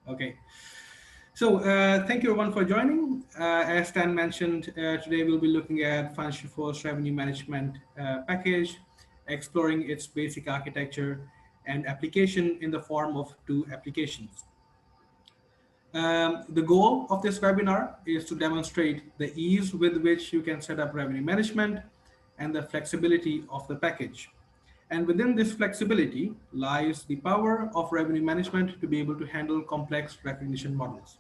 Okay. So thank you everyone for joining. As Stan mentioned, today we'll be looking at FinancialForce Revenue Management Package, exploring its basic architecture and application in the form of two applications. The goal of this webinar is to demonstrate the ease with which you can set up revenue management and the flexibility of the package. And within this flexibility lies the power of revenue management to be able to handle complex recognition models.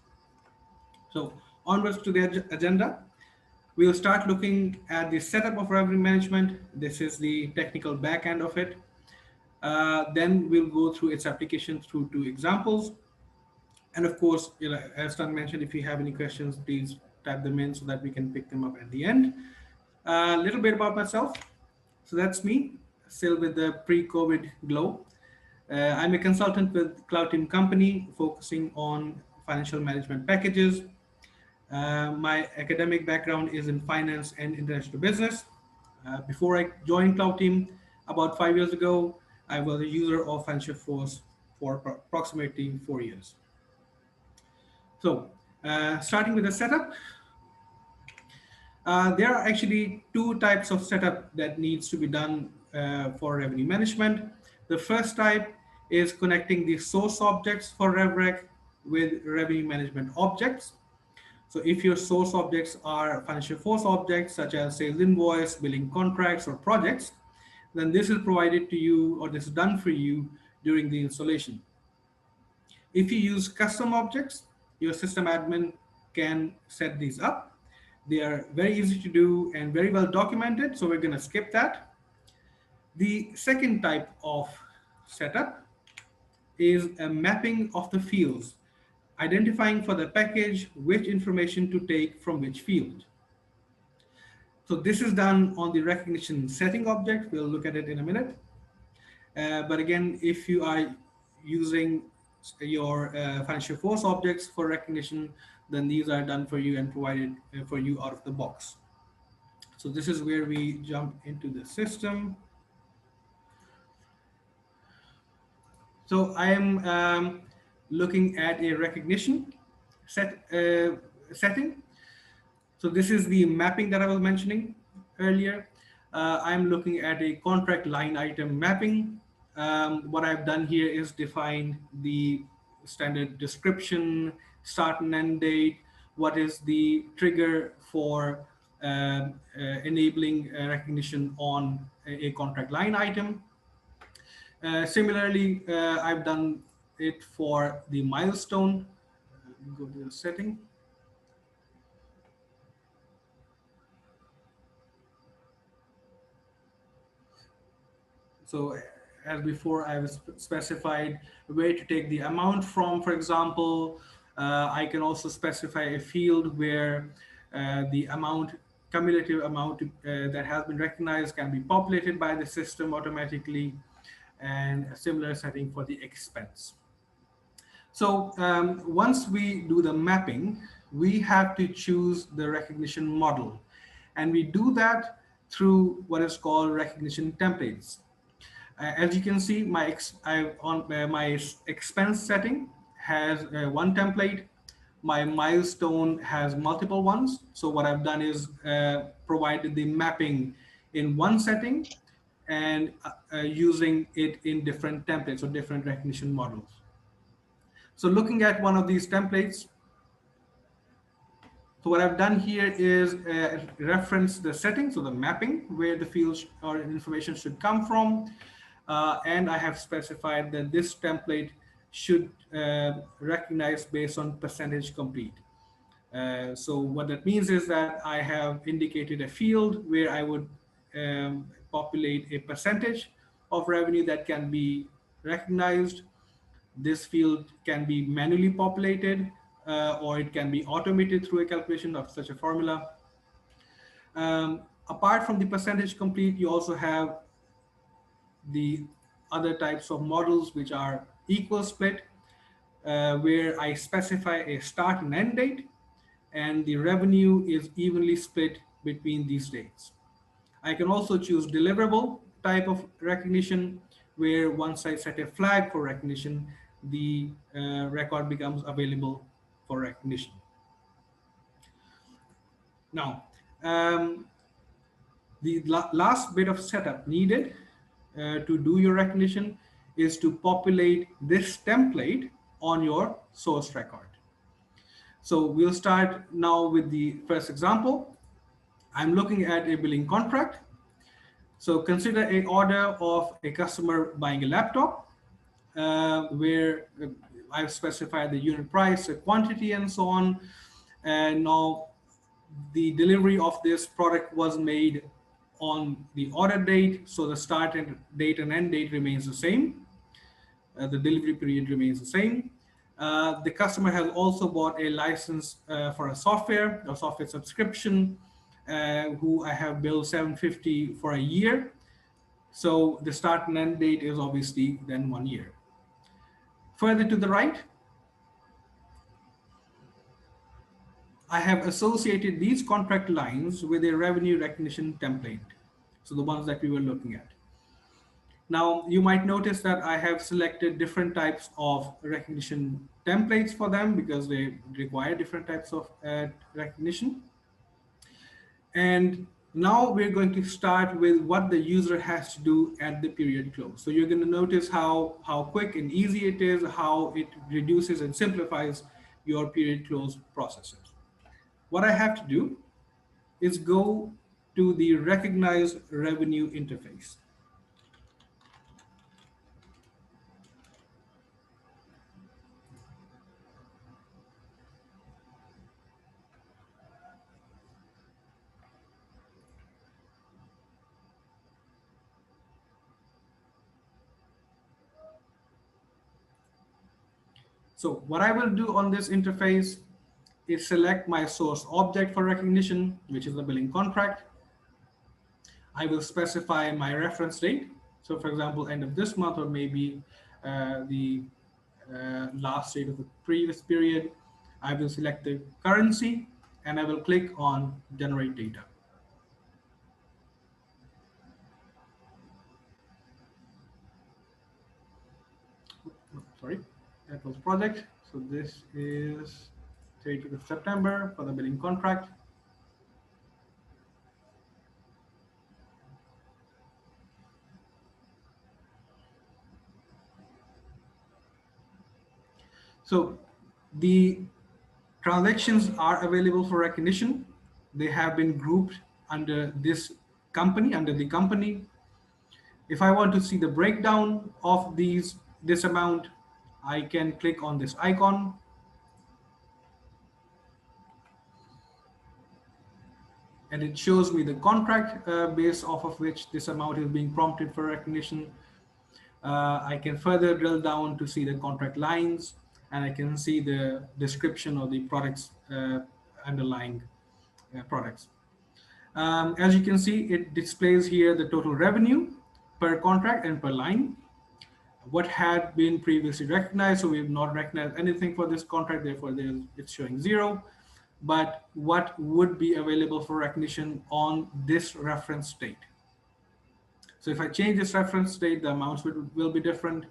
So onwards to the agenda, we'll start looking at the setup of revenue management. This is the technical back end of it. Then we'll go through its application through two examples. And of course, as Stan mentioned, if you have any questions, please type them in so that we can pick them up at the end. A little bit about myself. So that's me, still with the pre-COVID glow. I'm a consultant with Cloudteam company focusing on financial management packages. My academic background is in finance and international business. Before I joined Cloudteam about 5 years ago, I was a user of FinancialForce for approximately 4 years. So starting with the setup, there are actually two types of setup that needs to be done for revenue management. The first type is connecting the source objects for RevRec with revenue management objects. So if your source objects are FinancialForce objects such as sales invoice, billing contracts, or projects, then this is provided to you or this is done for you during the installation. If you use custom objects, your system admin can set these up. They are very easy to do and very well documented, so we're going to skip that. The second type of setup is a mapping of the fields, identifying for the package which information to take from which field. So this is done on the recognition setting object. We'll look at it in a minute. But again, if you are using your FinancialForce objects for recognition, then these are done for you and provided for you out of the box. So this is where we jump into the system. So I am looking at a recognition setting. So this is the mapping that I was mentioning earlier. I'm looking at a contract line item mapping. What I've done here is define the standard description, start and end date, what is the trigger for enabling recognition on a contract line item. Similarly, I've done it for the milestone. Go to the setting. So as before, I was specified where to take the amount from. For example, I can also specify a field where the cumulative amount that has been recognized can be populated by the system automatically, and a similar setting for the expense. So once we do the mapping, we have to choose the recognition model. And we do that through what is called recognition templates. As you can see, my expense setting has one template. My milestone has multiple ones. So what I've done is provided the mapping in one setting and using it in different templates or different recognition models. So looking at one of these templates, so what I've done here is reference the settings, so the mapping, where the fields or information should come from. And I have specified that this template should recognize based on percentage complete. So what that means is that I have indicated a field where I would populate a percentage of revenue that can be recognized. This field can be manually populated or it can be automated through a calculation of such a formula. Apart from the percentage complete, you also have the other types of models which are equal split, where I specify a start and end date, and the revenue is evenly split between these dates. I can also choose deliverable type of recognition, where once I set a flag for recognition, the record becomes available for recognition. Now, the last bit of setup needed to do your recognition is to populate this template on your source record. So we'll start now with the first example. I'm looking at a billing contract. So consider a order of a customer buying a laptop where I've specified the unit price, the quantity, and so on. And now the delivery of this product was made on the order date, so the start and date and end date remains the same. The delivery period remains the same. The customer has also bought a license for a software subscription, who I have billed $750 for a year. So the start and end date is obviously then 1 year. Further to the right, I have associated these contract lines with a revenue recognition template. So the ones that we were looking at. Now, you might notice that I have selected different types of recognition templates for them because they require different types of recognition. And now we're going to start with what the user has to do at the period close. So you're going to notice how quick and easy it is, how it reduces and simplifies your period close processes. What I have to do is go to the recognize revenue interface. So what I will do on this interface is select my source object for recognition, which is the billing contract. I will specify my reference date. So for example, end of this month, or maybe the last date of the previous period. I will select the currency and I will click on generate data. Sorry, that was project. So this is 30th of September for the billing contract. So the transactions are available for recognition. They have been grouped under this company, under the company. If I want to see the breakdown of this amount, I can click on this icon. And it shows me the contract base off of which this amount is being prompted for recognition. I can further drill down to see the contract lines, and I can see the description of the products, underlying products. As you can see, it displays here the total revenue per contract and per line, what had been previously recognized. So we have not recognized anything for this contract, therefore it's showing 0. But what would be available for recognition on this reference date. So if I change this reference date, the amounts will be different.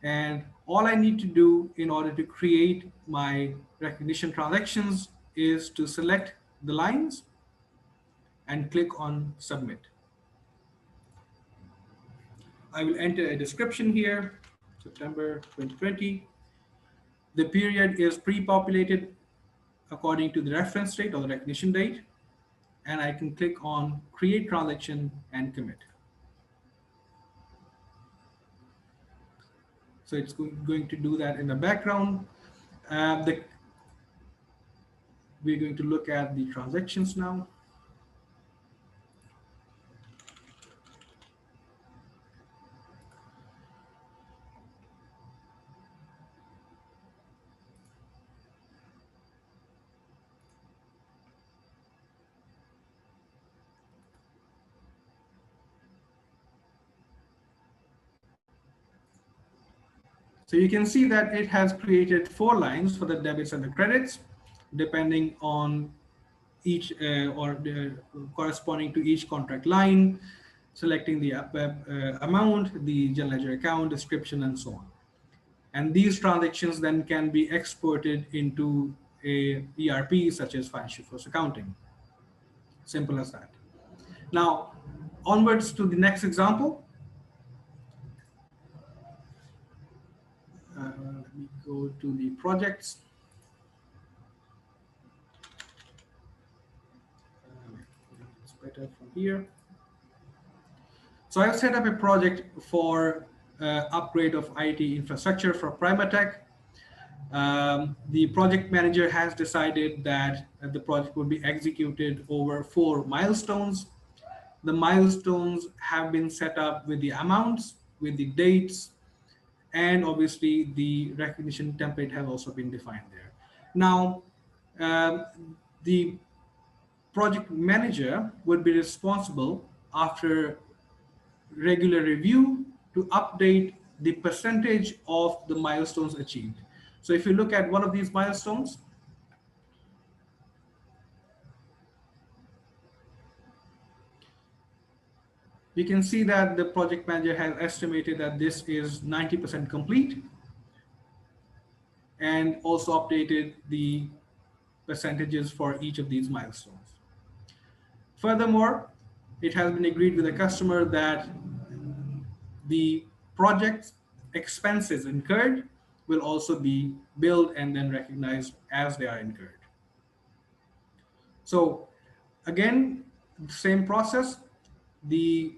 And all I need to do in order to create my recognition transactions is to select the lines and click on submit. I will enter a description here, September 2020. The period is pre-populated according to the reference date or the recognition date. And I can click on create transaction and commit. So it's going to do that in the background. We're going to look at the transactions now. So you can see that it has created 4 lines for the debits and the credits, depending on each corresponding to each contract line, selecting the amount, the general ledger account, description, and so on. And these transactions then can be exported into a ERP such as FinancialForce Accounting. Simple as that. Now, onwards to the next example. Let me go to the projects. It's better from here. So I've set up a project for upgrade of IT infrastructure for Primatech. The project manager has decided that the project will be executed over 4 milestones. The milestones have been set up with the amounts, with the dates, and obviously the recognition template has also been defined there. Now, the project manager would be responsible after regular review to update the percentage of the milestones achieved. So if you look at one of these milestones, we can see that the project manager has estimated that this is 90% complete and also updated the percentages for each of these milestones. Furthermore, it has been agreed with the customer that the project's expenses incurred will also be billed and then recognized as they are incurred. So again, same process. The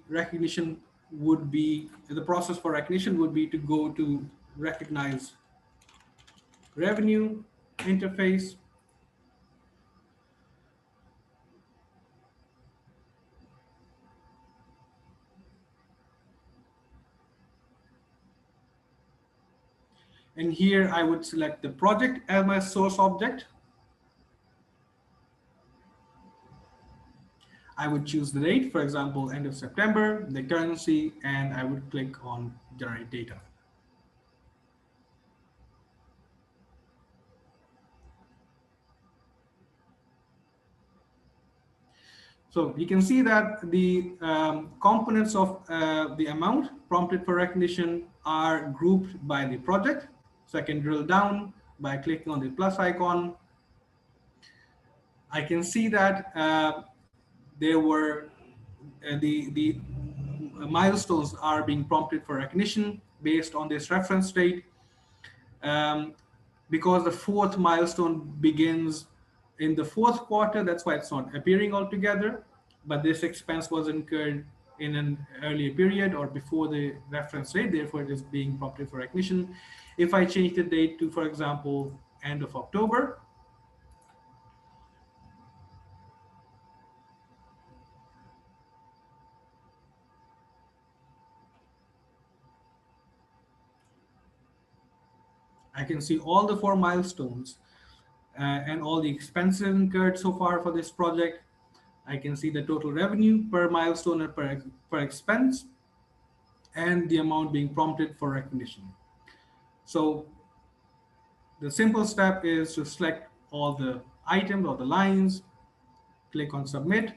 process for recognition would be to go to recognize revenue interface. And here I would select the project as my source object. I would choose the date, for example, end of September, the currency, and I would click on generate data. So you can see that the components of the amount prompted for recognition are grouped by the project. So I can drill down by clicking on the plus icon. I can see that there were the milestones are being prompted for recognition based on this reference date. Because the 4th milestone begins in the 4th quarter, that's why it's not appearing altogether, but this expense was incurred in an earlier period or before the reference date, therefore it is being prompted for recognition. If I change the date to, for example, end of October, I can see all the 4 milestones and all the expenses incurred so far for this project. I can see the total revenue per milestone and per expense, and the amount being prompted for recognition. So the simple step is to select all the items or the lines, click on submit,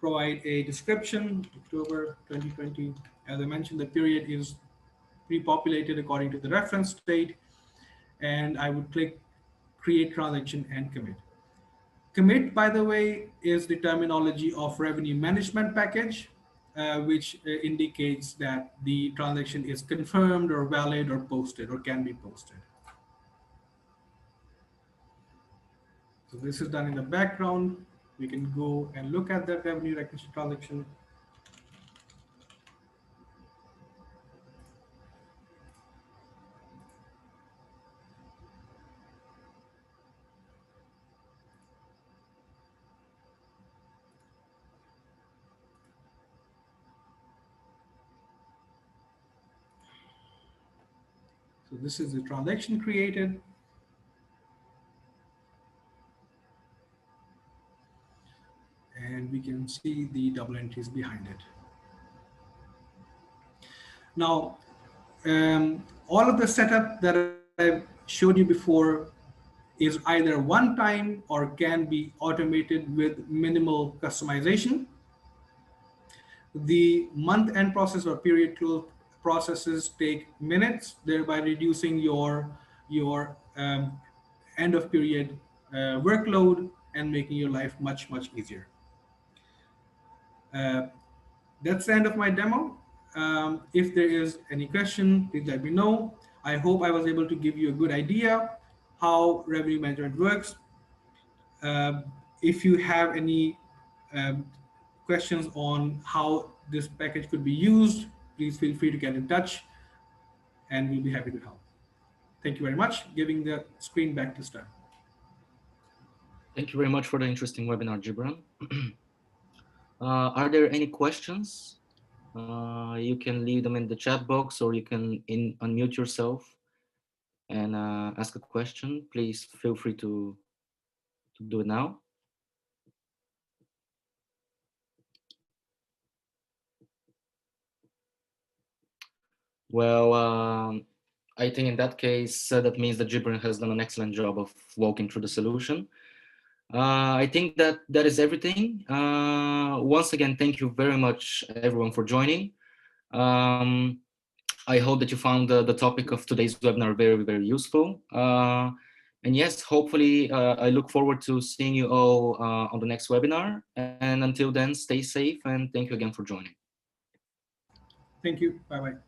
provide a description, October 2020. As I mentioned, the period is pre-populated according to the reference date, and I would click create transaction and commit. Commit, by the way, is the terminology of revenue management package, which indicates that the transaction is confirmed or valid or posted or can be posted. So this is done in the background. We can go and look at that revenue recognition transaction. So this is the transaction created. And we can see the double entries behind it. Now, all of the setup that I've showed you before is either one time or can be automated with minimal customization. The month end process or period close processes take minutes, thereby reducing your end of period workload and making your life much easier. Uh, that's the end of my demo. If there is any question, please let me know. I hope I was able to give you a good idea how revenue management works. Um, if you have any um, questions on how this package could be used, please feel free to get in touch and we'll be happy to help. Thank you very much. Giving the screen back to Stan. Thank you very much for the interesting webinar, Gibran. Are there any questions? You can leave them in the chat box, or you can unmute yourself and ask a question. Please feel free to do it now. Well, I think in that case, that means that Gibran has done an excellent job of walking through the solution. I think that is everything. Once again, thank you very much, everyone, for joining. I hope that you found the topic of today's webinar very useful. And yes, hopefully, I look forward to seeing you all on the next webinar. And until then, stay safe and thank you again for joining. Thank you. Bye-bye.